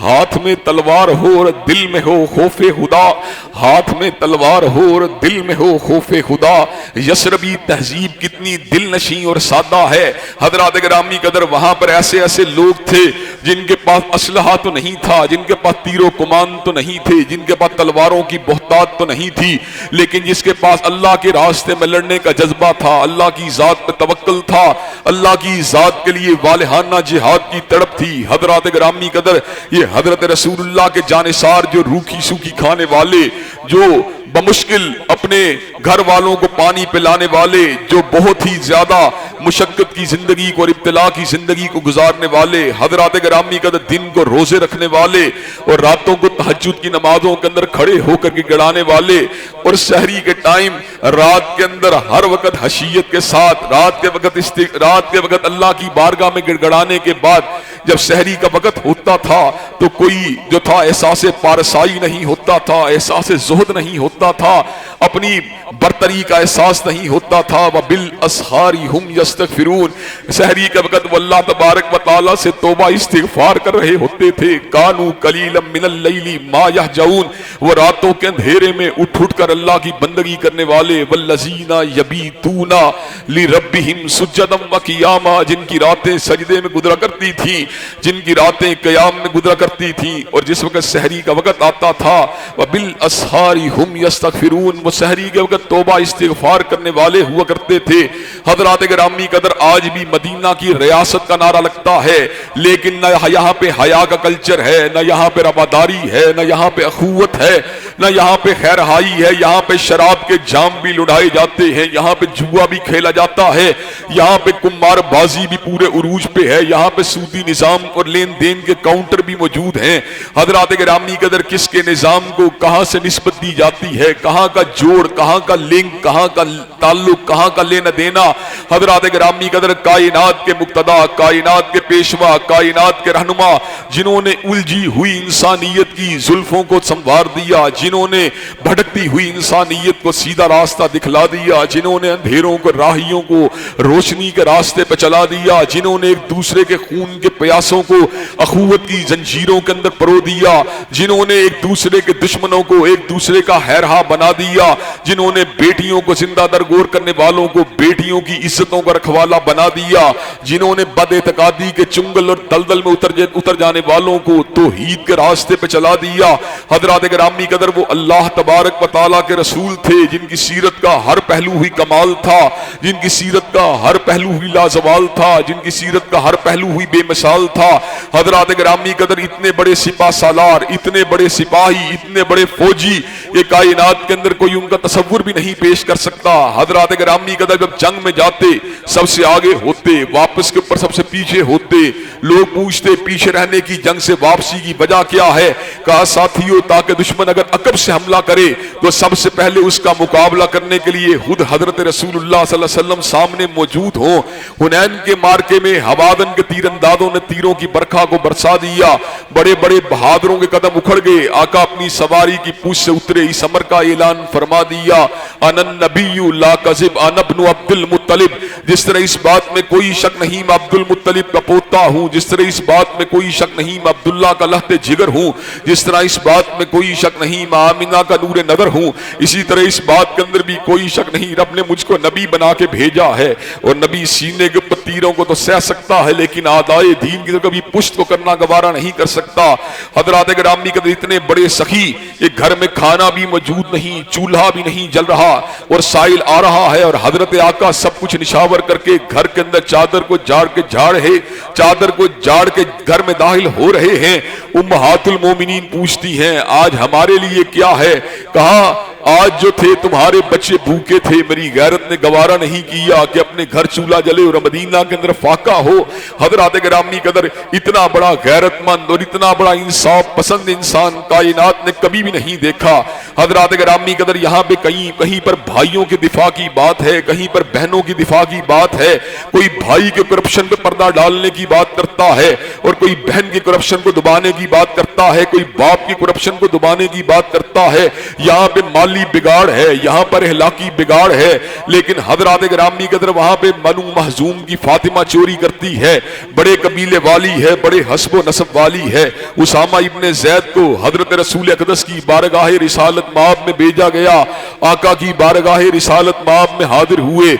ہاتھ میں تلوار ہو اور دل میں ہو خوف خدا، ہاتھ میں تلوار ہو اور دل میں ہو خوف خدا۔ یثربی تہذیب کتنی دل نشیں اور سادہ ہے۔ حضرات گرامی قدر وہاں پر ایسے لوگ تھے جن کے پاس اسلحہ تو نہیں تھا، جن کے پاس تیر و کمان تو نہیں تھے، جن کے پاس تلواروں کی بہتات تو نہیں تھی، لیکن جس کے پاس اللہ کے راستے میں لڑنے کا جذبہ تھا، اللہ کی ذات پہ توکل تھا، اللہ کی ذات کے لیے والہانہ جہاد کی تڑپ تھی۔ حضرات گرامی قدر یہ حضرت رسول اللہ کے جانثار جو روکھی سوکھی کھانے والے، جو بمشکل اپنے گھر والوں کو پانی پلانے والے، جو بہت ہی زیادہ مشقت کی زندگی کو اور ابتلا کی زندگی کو گزارنے والے، حضرات گرامی قدر دن کو روزے رکھنے والے اور راتوں کو تہجد کی نمازوں کے اندر کھڑے ہو کر کے گڑانے والے، اور سحری کے ٹائم رات کے اندر ہر وقت حشیت کے ساتھ رات کے وقت اللہ کی بارگاہ میں گڑگڑانے کے بعد جب سحری کا وقت ہوتا تھا تو کوئی جو تھا احساس پارسائی نہیں ہوتا تھا، احساس زہد نہیں ہوتا تھا، اپنی برتری کا احساس نہیں ہوتا تھا۔ وبالاسحار هم یستغفرون، سحری کے وقت وہ اللہ تبارک و تعالی سے توبہ استغفار کر رہے ہوتے تھے۔ کانوا قلیلا من اللیل ما یہجعون، وہ راتوں کے اندھیرے میں اٹھ کر اللہ کی بندگی کرنے والے۔ والذین یبیتون لربہم سجدا وقیاما، جن کی راتیں سجدے میں گزرا کرتی تھیں، جن کی راتیں قیام میں گزرا کرتی تھیں، اور جس وقت سحری کا وقت آتا تھا وَبِالْأَسْحَارِ هُمْ يَسْتَغْفِرُونَ، وہ سحری کے وقت توبہ استغفار کرنے والے ہوا کرتے تھے۔ حضرات گرامی قدر آج بھی مدینہ کی ریاست کا نعرہ لگتا ہے، لیکن نہ یہاں پہ حیا کا کلچر ہے، نہ یہاں پہ رواداری ہے، نہ یہاں پہ اخوت ہے، نہ یہاں پہ خیرہائی ہے۔ یہاں پہ شراب کے جام بھی لڑائے جاتے ہیں، یہاں پہ جوا بھی کھیلا جاتا ہے، یہاں پہ قمار بازی بھی پورے عروج پہ ہے، یہاں پہ سودی نظام اور لین دین کے کاؤنٹر بھی موجود ہیں۔ حضرات گرامی قدر کس کے نظام کو کہاں سے نسبت دی جاتی ہے، کہاں کا جوڑ، کہاں کا لنک، کہاں کا تعلق، کہاں کا لینا دینا۔ حضرات گرامی قدر کائنات کے مقتدا، کائنات کے پیشوا، کائنات کے رہنما، جنہوں نے الجھی ہوئی انسانیت کی زلفوں کو سنوار دیا، جنہوں نے بھٹکتی ہوئی انسانیت کو سیدھا راستہ دکھلا دیا، جنہوں نے اندھیروں کو راہیوں کو روشنی کے راستے پہ چلا دیا، جنہوں نے ایک دوسرے کے خون کے پیاسوں کو اخوت کی زنجیروں کے اندر پرو دیا، جنہوں نے ایک دوسرے کے دشمنوں کو ایک دوسرے کا ہیرہا بنا دیا، جنہوں نے بیٹیوں کو زندہ درگور کرنے والوں کو بیٹیوں کی عزتوں کا رکھوالا بنا دیا، جنہوں نے بد اعتقادی کے چنگل اور دلدل میں اتر جانے والوں کو توحید کے راستے پہ چلا دیا۔ حضرات گرامی قدر وہ اللہ تبارک و تعالیٰ کے رسول تھے جن کی سیرت کا ہر پہلو ہی کمال تھا، جن کی سیرت کا ہر پہلو ہی لازوال تھا، جن کی سیرت کا ہر پہلو ہی بے مثال تھا۔ حضرات گرامی قدر اتنے بڑے سپاہ سالار، اتنے بڑے سپاہی، اتنے بڑے فوجی یہ کائنات کے اندر کوئی ان کا تصور بھی نہیں پیش کر سکتا۔ حضرات گرامی قدر جب جنگ میں جاتے سب سے آگے ہوتے، واپس کے اوپر سب سے پیچھے ہوتے۔ لوگ پوچھتے پیچھے رہنے کی، جنگ سے واپسی کی وجہ کیا ہے؟ کہا ساتھیو تاکہ دشمن اگر عقب سے حملہ کرے تو سب سے پہلے اس کا مقابلہ کرنے کے لیے خود حضرت رسول اللہ صلی اللہ علیہ وسلم سامنے موجود ہوں۔ حنین کے مارکے میں ہوادن کے تیر اندازوں نے تیروں کی برکھا کو برسا دیا، بڑے بڑے بہادروں کے قدم اکھڑ گئے، آقا اپنی سواری کی پوچھ سے اترے، اس امر کا اعلان فرما دیا، انا النبی لا کذب انا ابن عبد المطلب۔ جس طرح اس بات میں کوئی شک نہیں میں عبد المطلب کا پوتا ہوں، جس طرح اس بات میں کوئی شک نہیں میں عبداللہ کا لہتے جگر ہوں، جس طرح اس بات میں کوئی شک نہیں میں آمنہ کا نور نظر ہوں، اسی طرح اس بات کے اندر بھی کوئی شک نہیں رب نے مجھ کو نبی بنا کے بھیجا ہے۔ اور نبی سینے کے اوپر تیروں کو تو سہ سکتا ہے لیکن اعدائے دین کی تو کبھی پشت کو کرنا گوارا نہیں کر سکتا۔ حضرات گرامی کے اتنے بڑے سخی، ایک گھر میں کھانا بھی موجود نہیں، چولہا بھی نہیں جل رہا اور سائل آ رہا ہے، اور حضرت آقا سب کچھ نشاور کر کے گھر کے اندر چادر کو جاڑ کے گھر میں داخل ہو رہے ہیں۔ امہات المومنین پوچھتی ہیں آج ہمارے لیے کیا ہے؟ کہا آج جو تھے تمہارے بچے بھوکے تھے، میری غیرت نے گوارا نہیں کیا کہ اپنے گھر چولہا جلے اور مدینہ کے اندر فاقہ ہو۔ حضرات گرامی قدر اتنا بڑا غیرت مند اور اتنا بڑا انصاف پسند انسان کائنات نے کبھی بھی نہیں دیکھا۔ حضرات گرامی قدر یہاں پہ کہیں پر بھائیوں کے دفاع کی بات ہے، کہیں پر بہنوں کی دفاع کی بات ہے، کوئی بھائی کے کرپشن پہ پردہ ڈالنے کی بات کرتا ہے اور کوئی بہن کی کرپشن کو دبانے کی بات کرتا ہے، کوئی باپ کی کرپشن کو دبانے کی بات کرتا ہے۔ یہاں پہ مالی بگاڑ ہے، یہاں پر اخلاقی بگاڑ ہے، لیکن حضرات گرامی قدر وہاں پہ بنو مخزوم کی فاطمہ چوری کرتی ہے، بڑے قبیلے والی ہے، بڑے حسب و نسب والی ہے۔ اسامہ ابن زید کو حضرت رسول اقدس کی بارگاہ رسالت مآب میں بھیجا گیا، آقا کی بارگاہ رسالت مآب میں حاضر ہوئے۔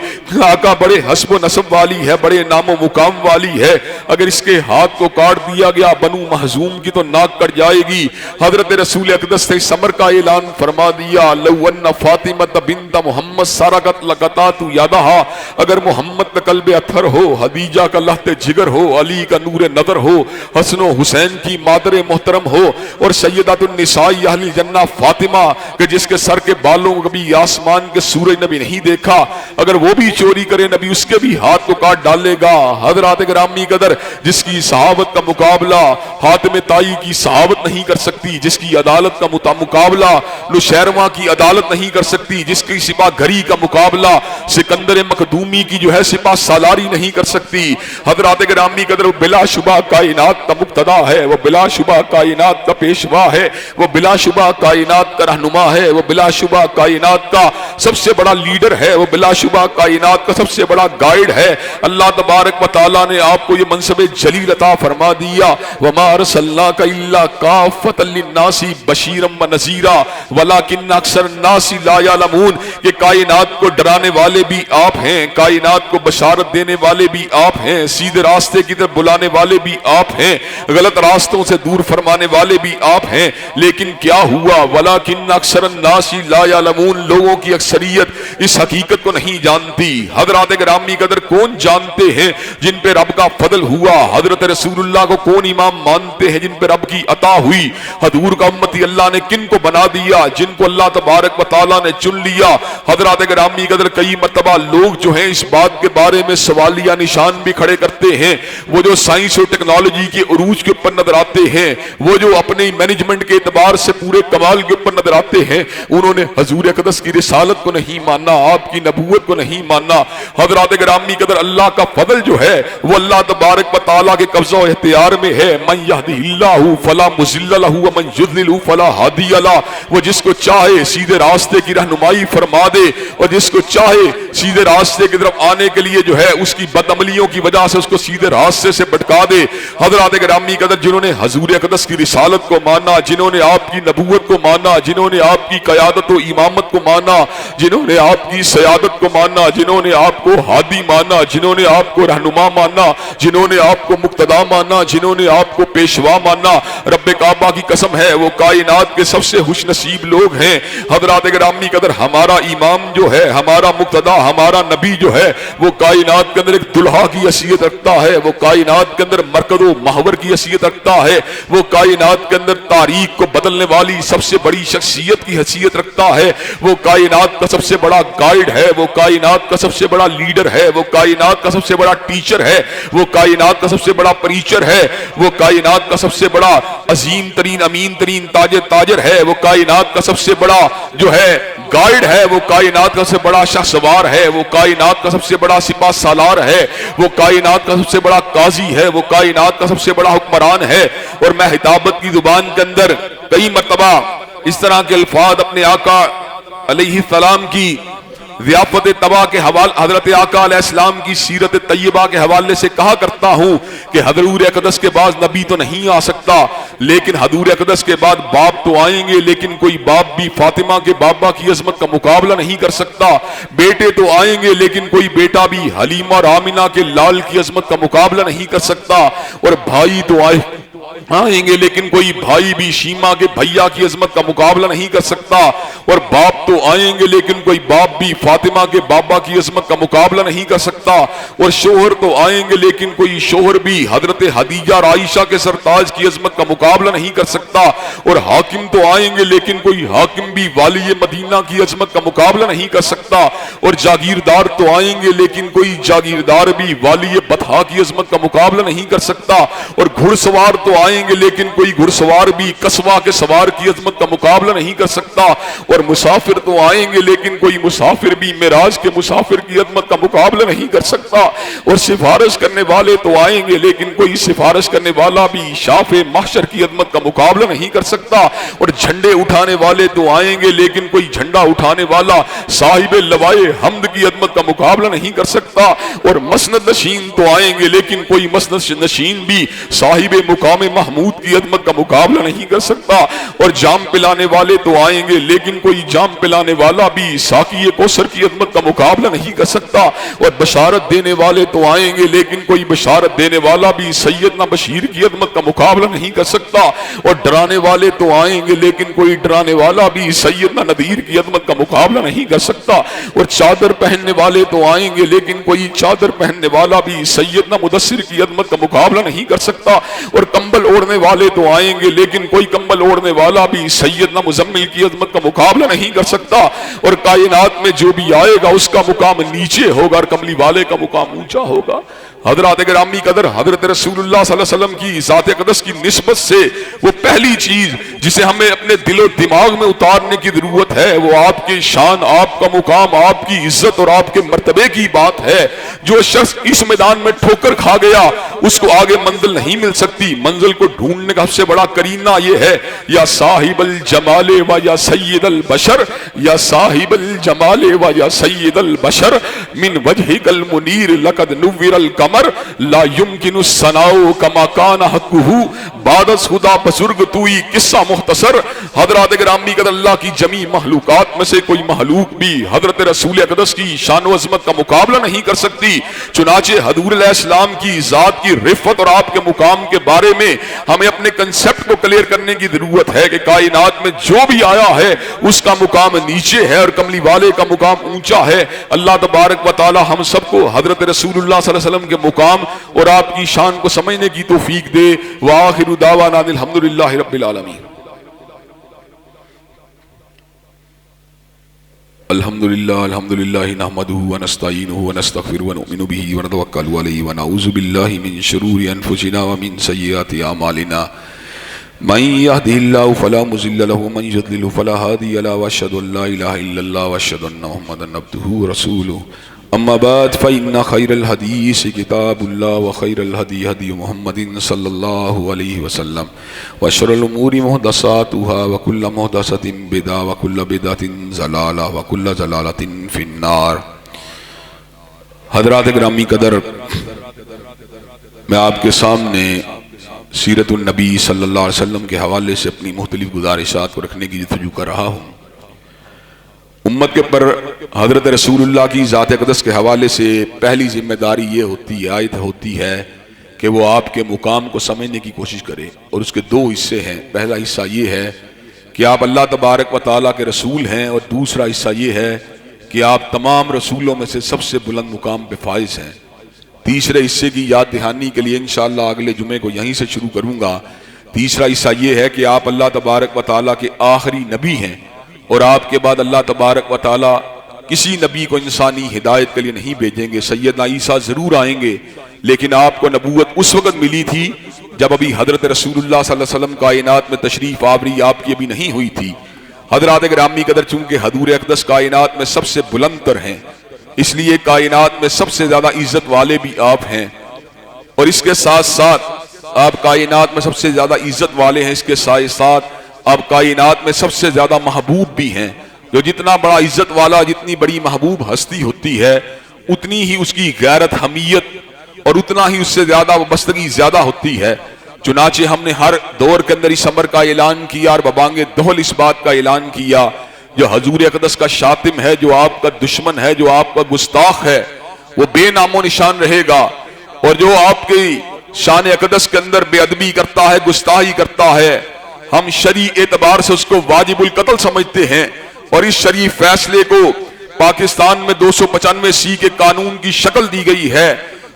آقا بڑے حسب و نسب والی ہے، بڑے نام و مقام والی ہے، اگر اس کے ہاتھ کو کاٹ دیا گیا بنو مخزوم کی تو ناک کٹ جائے گی۔ حضرت رسول اقدس نے سمر کا اعلان فرما دیا، لو ان فاطمہ بنت محمد سرقت لقطات یادہا، اگر محمد کا قلب اطہر ہو، خدیجہ کا لہتے جگر ہو، علی کا نور نظر ہو، حسن و حسین کی مادر محترم ہو، اور سیدۃ النساء اہل جنہ فاطمہ کہ جس کے سر کے بالوں کو کبھی آسمان کے سورج نبی نہیں دیکھا، اگر وہ بھی چوری کرے نبی اس کے بھی ہاتھ کو کاٹ ڈالے گا۔ حضرات گرامی قدر جس کی صحابت کا مقابلہ حاتم طائی کی صحابت نہیں کر سکتی، جس کی عدالت کا مقابلہ نوشیروان کی عدالت نہیں کر سکتی، جس کی سپاہ گھری کا مقابلہ سکندر مخدومی کی جو ہے سپاہ سالاری نہیں کر سکتی۔ حضرات گرامی قدر وہ بلا شبہ کائنات کا مقتدا ہے، وہ بلا شبہ کائنات کا پیشوا ہے، وہ بلا شبہ کائنات کا رہنما ہے، وہ بلا شبہ کائنات کا سب سے بڑا لیڈر ہے، وہ بلا شبہ کائنات کا سب سے بڑا گائیڈ ہے۔ اللہ تبارک و تعالیٰ نے آپ کو یہ منصب جلیل عطا فرما دیا، وَمَا أَرْسَلْنَاكَ إِلَّا كَافَّةً لِلنَّاسِ بَشِيرًا وَنَذِيرًا وَلَكِنَّ أَكْثَرَ النَّاسِ لَا يَعْلَمُونَ، کہ کائنات کو ڈرانے والے بھی آپ ہیں، کائنات کو بشارت دینے والے بھی آپ ہیں، سیدھے راستے کی طرف بلانے والے بھی آپ ہیں، غلط راستے راستوں سے دور فرمانے والے بھی آپ ہیں، لیکن کیا ہوا وَلَكِنَّ أَكْثَرَ النَّاسِ لَا يَعْلَمُونَ، لوگوں کی اکثریت اس حقیقت کو نہیں جانتی۔ حضرات گرامی قدر کون جانتے ہیں جن پہ رب کا فضل ہوا؟ حضرت رسول اللہ کو کون امام مانتے ہیں جن پہ رب کی عطا ہوئی؟ حضور کا امتی اللہ نے کن کو بنا دیا؟ جن کو اللہ تبارک و تعالیٰ نے چن لیا۔ حضرات گرامی قدر کئی مرتبہ لوگ جو ہیں اس بات کے بارے میں سوالیہ نشان بھی کھڑے کرتے ہیں، وہ جو سائنس اور ٹیکنالوجی کے عروج کے اوپر نظر آتے ہیں، وہ جو اپنے مینجمنٹ کے اعتبار سے پورے کمال کے اوپر نظر آتے ہیں، انہوں نے حضور اقدس کی رسالت کو نہیں مانا، آپ کی نبوت کو نہیں مانا۔ حضرات گرامی قدر اللہ کا فضل جو ہے وہ اللہ تبارک و تعالیٰ کے قبضہ و اختیار میں ہے۔ من یہدہ اللہ فلا مضل لہ ومن یضلل فلا ہادی لہ، وہ جس کو چاہے سیدھے راستے کی رہنمائی فرما دے اور جس کو چاہے سیدھے راستے کی طرف آنے کے لیے جو ہے اس کی بدعملیوں کی وجہ سے اس کو سیدھے راستے سے بھٹکا دے۔ حضرات گرامی قدر جنہوں نے حضور اقدس کی رسالت کو مانا، جنہوں نے آپ کی نبوت کو مانا، جنہوں نے آپ کی قیادت و امامت کو مانا، جنہوں نے آپ کی سیادت کو مانا، جنہوں نے آپ کو ہادی مانا، جنہوں نے آپ کو رہنما مانا، جنہوں نے آپ کو مقتدا مانا، جنہوں نے آپ کو پیشوا مانا، رب کعبہ کی قسم ہے وہ کائنات کے سب سے خوش نصیب لوگ ہیں۔ حضرات گرامی قدر ہمارا امام جو ہے، ہمارا مقتدا، ہمارا نبی جو ہے، وہ کائنات کے اندر ایک دلہا کی حیثیت رکھتا ہے، وہ کائنات کے اندر مرکز و محور کی حیثیت رکھتا ہے، وہ کائنات کے اندر تاریخ کو بدلنے والی سب سے بڑی شخصیت کی حیثیت رکھتا ہے، وہ کائنات کا سب سے بڑا گائیڈ ہے، وہ کائنات کا سب سے بڑا لیڈر ہے، وہ کائنات کا سب سے بڑا ٹیچر ہے، وہ کائنات کا سب سے بڑا پریچر ہے، وہ کائنات کا سب سے بڑا عظیم ترین امین ترین تاجر ہے، وہ کائنات کا سب سے بڑا جو ہے گائیڈ ہے، وہ کائنات کا سب سے بڑا شاہ سوار ہے، وہ کائنات کا سب سے بڑا سپاہ سالار ہے، وہ کائنات کا سب سے بڑا قاضی ہے، وہ کائنات کا سب سے بڑا حکمران ہے۔ اور میں خطابت کی زبان کے اندر کئی مرتبہ اس طرح کے الفاظ اپنے آقا علیہ السلام کی ضیافت طبع کے حوالے، حضرت آقا علیہ السلام کی سیرت طیبہ کے حوالے سے کہا کرتا ہوں کہ حضور اقدس کے بعد نبی تو نہیں آ سکتا، لیکن حضور اقدس کے بعد باپ تو آئیں گے، لیکن کوئی باپ بھی فاطمہ کے بابا کی عظمت کا مقابلہ نہیں کر سکتا۔ بیٹے تو آئیں گے لیکن کوئی بیٹا بھی حلیمہ اور آمنہ کے لال کی عظمت کا مقابلہ نہیں کر سکتا، اور بھائی تو آئیں گے لیکن کوئی بھائی بھی شیما کے بھیا کی عظمت کا مقابلہ نہیں کر سکتا، اور باپ تو آئیں گے لیکن کوئی باپ بھی فاطمہ کے بابا کی عظمت کا مقابلہ نہیں کر سکتا، اور شوہر تو آئیں گے لیکن کوئی شوہر بھی حضرت خدیجہ اور عائشہ کے سرتاج کی عظمت کا مقابلہ نہیں کر سکتا، اور حاکم تو آئیں گے لیکن کوئی حاکم بھی والی مدینہ کی عظمت کا مقابلہ نہیں کر سکتا، اور جاگیردار تو آئیں گے لیکن کوئی جاگیردار بھی والی بطحا کی عظمت کا مقابلہ نہیں کر سکتا، اور گھڑ سوار تو آئیں گے لیکن کوئی گھڑ سوار بھی قصبہ کے سوار کی عظمت کا مقابلہ نہیں کر سکتا، اور مسافر تو آئیں گے لیکن کوئی مسافر بھی معراج کے مسافر کی عظمت کا مقابلہ نہیں کر سکتا، اور سفارش کرنے والے تو آئیں گے لیکن کوئی سفارش کرنے والا بھی شافع محشر کی عظمت کا مقابلہ نہیں کر سکتا، اور جھنڈے اٹھانے والے تو آئیں گے لیکن کوئی جھنڈا اٹھانے والا صاحب لوائے حمد کی عظمت کا مقابلہ نہیں کر سکتا، اور مسند نشین تو آئیں گے لیکن کوئی مسند نشین بھی صاحب مقام محمود کی عظمت کا مقابلہ نہیں کر سکتا، اور جام پلانے والے تو آئیں گے لیکن کوئی جام پلانے والا بھی ساقی کوثر کی عظمت کا مقابلہ نہیں کر سکتا، اور بشارت دینے والے تو آئیں گے لیکن کوئی بشارت دینے والا بھی سیدنا بشیر کی عظمت کا مقابلہ نہیں کر سکتا، اور ڈرانے والے تو آئیں گے لیکن کوئی ڈرانے والا بھی سیدنا نذیر کی عظمت کا مقابلہ نہیں کر سکتا، اور چادر پہننے والے تو آئیں گے لیکن کوئی چادر پہننے والا بھی سیدنا مدثر کی عظمت کا مقابلہ نہیں کر سکتا، اور کمبل اوڑھنے والے تو آئیں گے لیکن کوئی کمبل اوڑھنے والا بھی سیدنا مزمل کی عظمت کا مقابلہ نہیں کر سکتا، اور کائنات میں جو بھی آئے گا اس کا مقام نیچے ہوگا اور کملی والے کا مقام اونچا ہوگا۔ حضرات گرامی قدر حضرت رسول اللہ صلی اللہ علیہ وسلم کی ذات اقدس کی نسبت سے وہ پہلی چیز جسے ہمیں اپنے دل و دماغ میں اتارنے کی ضرورت ہے وہ آپ کی شان، آپ کا مقام، آپ کی عزت اور آپ کے مرتبے کی بات ہے۔ جو شخص اس میدان میں ٹھوکر کھا گیا اس کو آگے منزل نہیں مل سکتی۔ منزل کو ڈھونڈنے کا سب سے بڑا کرینہ یہ ہے یا صاحب الجمال و یا سید البشر، یا صاحب الجمال و یا سید البشر من وجهك المنیر لقد نور القمر لا يمكن الثناء كما كان حقه بادس خدا بزرگ توئی قصہ مختصر. حضرات گرامی قدر اللہ کی جمی محلوقات میں سے کوئی محلوق بھی حضرت رسول اقدس کی شان و عظمت کا مقابلہ نہیں کر سکتی. چنانچہ حضور علیہ السلام کی ذات کی رفعت اور آپ کے مقام کے بارے میں ہمیں اپنے کنسپٹ کو کلیئر کرنے کی ضرورت ہے کہ کائنات میں جو بھی آیا ہے اس کا مقام نیچے ہے اور کملی والے کا مقام اونچا ہے. اللہ تبارک و تعالی ہم سب کو حضرت رسول اللہ صلی اللہ علیہ وسلم کے مقام اور آپ کی شان کو سمجھنے کی توفیق دے. وآخر دعوانا الحمدللہ رب العالمین. الحمدللہ نحمده ونستعینه ونستغفره ونؤمن به ونتوکل علیہ ونعوذ باللہ من شرور انفسنا ومن سیئات اعمالنا. من يهده الله فلا مضل له ومن يضلل فلا هادي له واشهد ان لا اله الا الله واشهد ان محمدا عبده ورسوله. اما بعد فان خير الحديث كتاب الله وخير الهدي هدي محمد صلى الله عليه وسلم وشر الامور محدثاتها وكل محدثة بدعة وكل بدعة ضلالة وكل ضلالة في النار. حضرات گرامی قدر، میں آپ کے سامنے سیرت النبی صلی اللہ علیہ وسلم کے حوالے سے اپنی مختلف گزارشات کو رکھنے کی جستجو کر رہا ہوں. امت کے پر حضرت رسول اللہ کی ذات اقدس کے حوالے سے پہلی ذمہ داری یہ ہوتی ہے کہ وہ آپ کے مقام کو سمجھنے کی کوشش کرے، اور اس کے دو حصے ہیں. پہلا حصہ یہ ہے کہ آپ اللہ تبارک و تعالیٰ کے رسول ہیں، اور دوسرا حصہ یہ ہے کہ آپ تمام رسولوں میں سے سب سے بلند مقام پہ فائز ہیں. تیسرے حصے کی یاد دہانی کے لیے انشاءاللہ اگلے جمعے کو یہیں سے شروع کروں گا. تیسرا حصہ یہ ہے کہ آپ اللہ تبارک و تعالیٰ کے آخری نبی ہیں، اور آپ کے بعد اللہ تبارک و تعالیٰ کسی نبی کو انسانی ہدایت کے لیے نہیں بھیجیں گے. سیدنا عیسیٰ ضرور آئیں گے، لیکن آپ کو نبوت اس وقت ملی تھی جب ابھی حضرت رسول اللہ صلی اللہ علیہ وسلم کائنات میں تشریف آوری آپ کی ابھی نہیں ہوئی تھی. حضرات گرامی قدر، چونکہ حضور اقدس کائنات میں سب سے بلند تر ہیں، اس لیے کائنات میں سب سے زیادہ عزت والے بھی آپ ہیں، اور اس کے ساتھ ساتھ آپ کائنات میں سب سے زیادہ عزت والے ہیں. اس کے ساتھ ساتھ آپ کائنات میں سب سے زیادہ محبوب بھی ہیں. جو جتنا بڑا عزت والا، جتنی بڑی محبوب ہستی ہوتی ہے، اتنی ہی اس کی غیرت، حمیت اور اتنا ہی اس سے زیادہ وابستگی زیادہ ہوتی ہے. چنانچہ ہم نے ہر دور کے اندر اس امر کا اعلان کیا اور ببانگ دہل اس بات کا اعلان کیا، جو حضور اقدس کا شاتم ہے، جو آپ کا دشمن ہے، جو آپ کا گستاخ ہے، وہ بے نام و نشان رہے گا. اور جو آپ کی شان اقدس کے اندر بے ادبی کرتا ہے، گستاخی کرتا ہے، ہم شرعی اعتبار سے اس کو واجب القتل سمجھتے ہیں. اور اس شرعی فیصلے کو پاکستان میں 295 کے قانون کی شکل دی گئی ہے.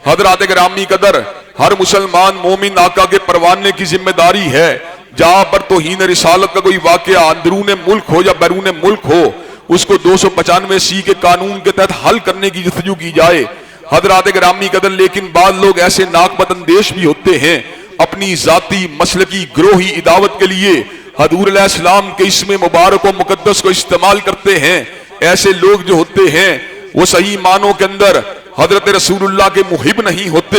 حضرات گرامی قدر، ہر مسلمان مومن آقا کے پروانے کی ذمہ داری ہے، جہاں پر توہین رسالت کا کوئی واقعہ اندرون ملک ہو یا بیرون ملک ہو، اس کو 295 کے قانون کے تحت حل کرنے کی جستجو کی جائے. حضرات گرامی قدر، لیکن بعض لوگ ایسے ناقبت اندیش بھی ہوتے ہیں، اپنی ذاتی مسلکی گروہی عداوت کے لیے حضور علیہ السلام کے اسم مبارک و مقدس کو استعمال کرتے ہیں. ایسے لوگ جو ہوتے ہیں وہ صحیح معنوں کے اندر حضرت رسول اللہ کے محب نہیں ہوتے،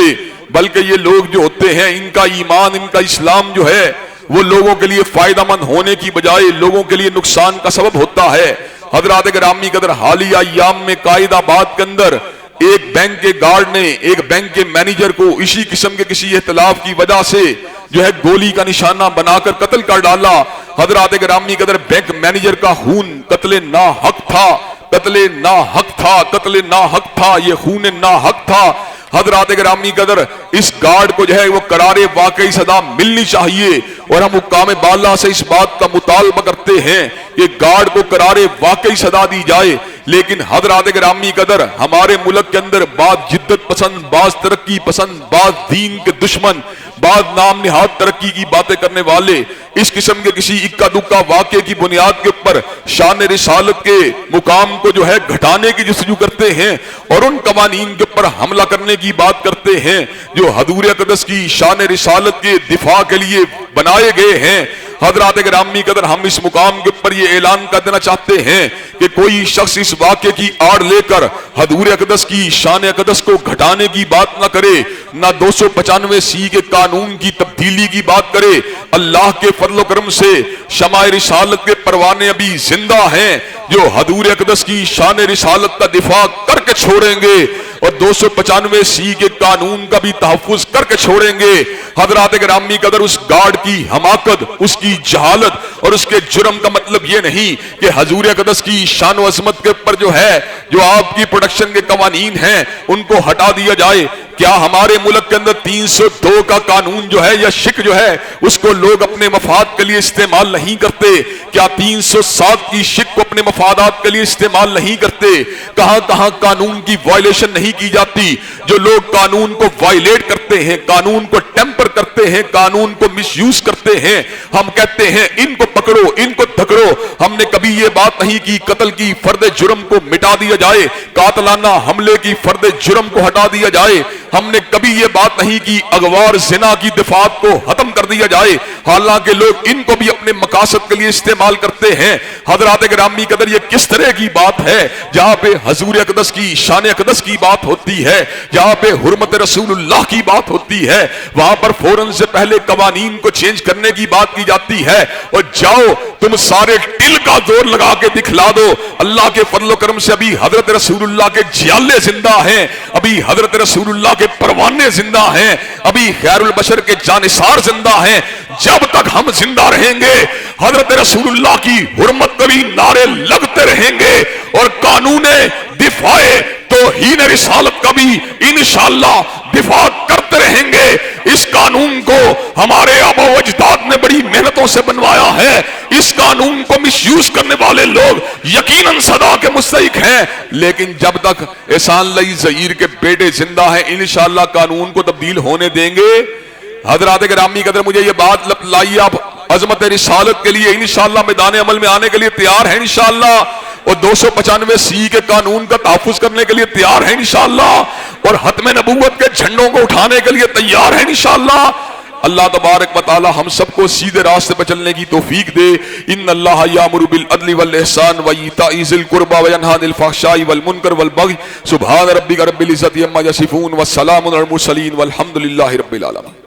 بلکہ یہ لوگ جو ہوتے ہیں، ان کا ایمان، ان کا اسلام جو ہے وہ لوگوں کے لیے فائدہ مند ہونے کی بجائے لوگوں کے لیے نقصان کا سبب ہوتا ہے. حضرات گرامی قدر، حالیہ ایام میں قائد آباد کے اندر ایک بینک کے گارڈ نے ایک بینک کے مینیجر کو اسی قسم کے کسی اختلاف کی وجہ سے جو ہے گولی کا نشانہ بنا کر قتل کر ڈالا. حضرات گرامی قدر، بینک مینیجر کا خون قتل ناحق تھا، قتل ناحق تھا، قتل ناحق تھا، یہ خون ناحق تھا. حضرات گرامی قدر، اس گارڈ کو جو ہے وہ قرار واقعی سزا ملنی چاہیے، اور ہم حکام بالا سے اس بات کا مطالبہ کرتے ہیں کہ گارڈ کو قرار واقعی سزا دی جائے. لیکن حضرات گرامی قدر، ہمارے ملک کے اندر بعض جدت پسند، بعض ترقی پسند، بعض دین کے دشمن، بعض نام نہاد ترقی کی باتیں کرنے والے اس قسم کے کسی اکا دکا واقعے کی بنیاد کے اوپر شان رسالت کے مقام کو جو ہے گھٹانے کی جستجو کرتے ہیں، اور ان قوانین کے اوپر حملہ کرنے کی بات کرتے ہیں جو حضور اقدس کی شان رسالت کے دفاع کے لیے بنائے گئے ہیں. حضرات گرامی قدر، ہم اس مقام کے اوپر یہ اعلان کر دینا چاہتے ہیں کہ کوئی شخص اس واقعے کی آڑ لے کر حضور اقدس کی شان اقدس کو گھٹانے کی بات نہ کرے، نہ 295 کے قانون کی تبدیلی کی بات کرے. اللہ کے فضل و کرم سے شمع رسالت کے پروانے ابھی زندہ ہیں جو حضور اقدس کی شان رسالت کا دفاع کر کے چھوڑیں گے، اور 295C کے قانون کا بھی تحفظ کر کے چھوڑیں گے۔ حضرات گرامی قدر، اس گارڈ کی حماقت، اس کی جہالت اور اس کے جرم کا مطلب یہ نہیں کہ حضور اقدس کی شان و عظمت کے اوپر جو آپ کی پروڈکشن کے قوانین ہیں ان کو ہٹا دیا جائے۔ کیا ہمارے ملک کے اندر 302 کا قانون یا شک اس کو لوگ اپنے مفاد کے لیے استعمال نہیں کرتے؟ کیا 307 کی شک کو اپنے مفادات کے لیے استعمال نہیں کرتے؟ کہاں کہاں قانون کی وائلیشن نہیں کی جاتی؟ جو لوگ قانون کو وائلیٹ کرتے ہیں، قانون کو ٹیمپر کرتے ہیں، قانون کو مس یوز کرتے ہیں، ہم کہتے ہیں ان کو پکڑو، ان کو دھکڑو۔ ہم نے کبھی یہ بات نہیں کی قتل کی فرد جرم کو مٹا دیا جائے، قاتلانہ حملے کی فرد جرم کو ہٹا دیا جائے۔ ہم نے کبھی یہ بات نہیں کی اغوار زنا کی دفعات کو ختم کر دیا جائے، حالانکہ لوگ ان کو بھی اپنے مقاصد کے لیے استعمال کرتے ہیں۔ حضرات گرامی قدر، یہ کس طرح کی بات ہے جہاں پہ حضور اقدس کی شان اقدس کی بات ہوتی ہے، جہاں پہ حرمت رسول اللہ کی بات ہوتی ہے، وہاں پر فوراً سے پہلے قوانین کو چینج کرنے کی بات کی جاتی ہے۔ اور جاؤ تم سارے ٹل کا زور لگا کے دکھلا دو، اللہ کے فضل و کرم سے ابھی حضرت رسول اللہ کے جیالے زندہ ہیں، ابھی حضرت رسول اللہ کے پروانے زندہ ہیں، ابھی خیر البشر کے جانثار زندہ ہیں۔ جب تک ہم زندہ رہیں گے حضرت رسول اللہ کی حرمت کے بھی نعرے لگتے رہیں گے، اور قانون دفاع توہین رسالت کا بھی انشاءاللہ دفاع کرتے رہیں گے۔ اس قانون کو ہمارے آبا و اجداد نے بڑی محنتوں سے بنوایا ہے، اس قانون کو مس یوز کرنے والے لوگ یقیناً سزا کے مستحق ہیں، لیکن جب تک احسان اللہ ظہیر کے بیٹے زندہ ہیں انشاءاللہ قانون کو تبدیل ہونے دیں گے؟ حضرات گرامی قدر، مجھے یہ بات لائیے، آپ عظمت رسالت کے لیے انشاءاللہ میدان عمل میں آنے کے لیے تیار ہیں انشاءاللہ، اور 295C کے قانون کا تحفظ کرنے کے لیے تیار ہیں انشاءاللہ، اور ختم نبوت کے جھنڈوں کو اٹھانے کے لیے تیار ہیں انشاءاللہ۔ اللہ تبارک و تعالی ہم سب کو سیدھے راستے پر چلنے کی توفیق دے۔ ان اللہ یامر بالعدل والاحسان وایتاء ذی القربى وینہی عن الفحشاء والمنکر والبغی سبحان ربک رب العزۃ عما یصفون والسلام علی المرسلین والحمد للہ رب العالمین۔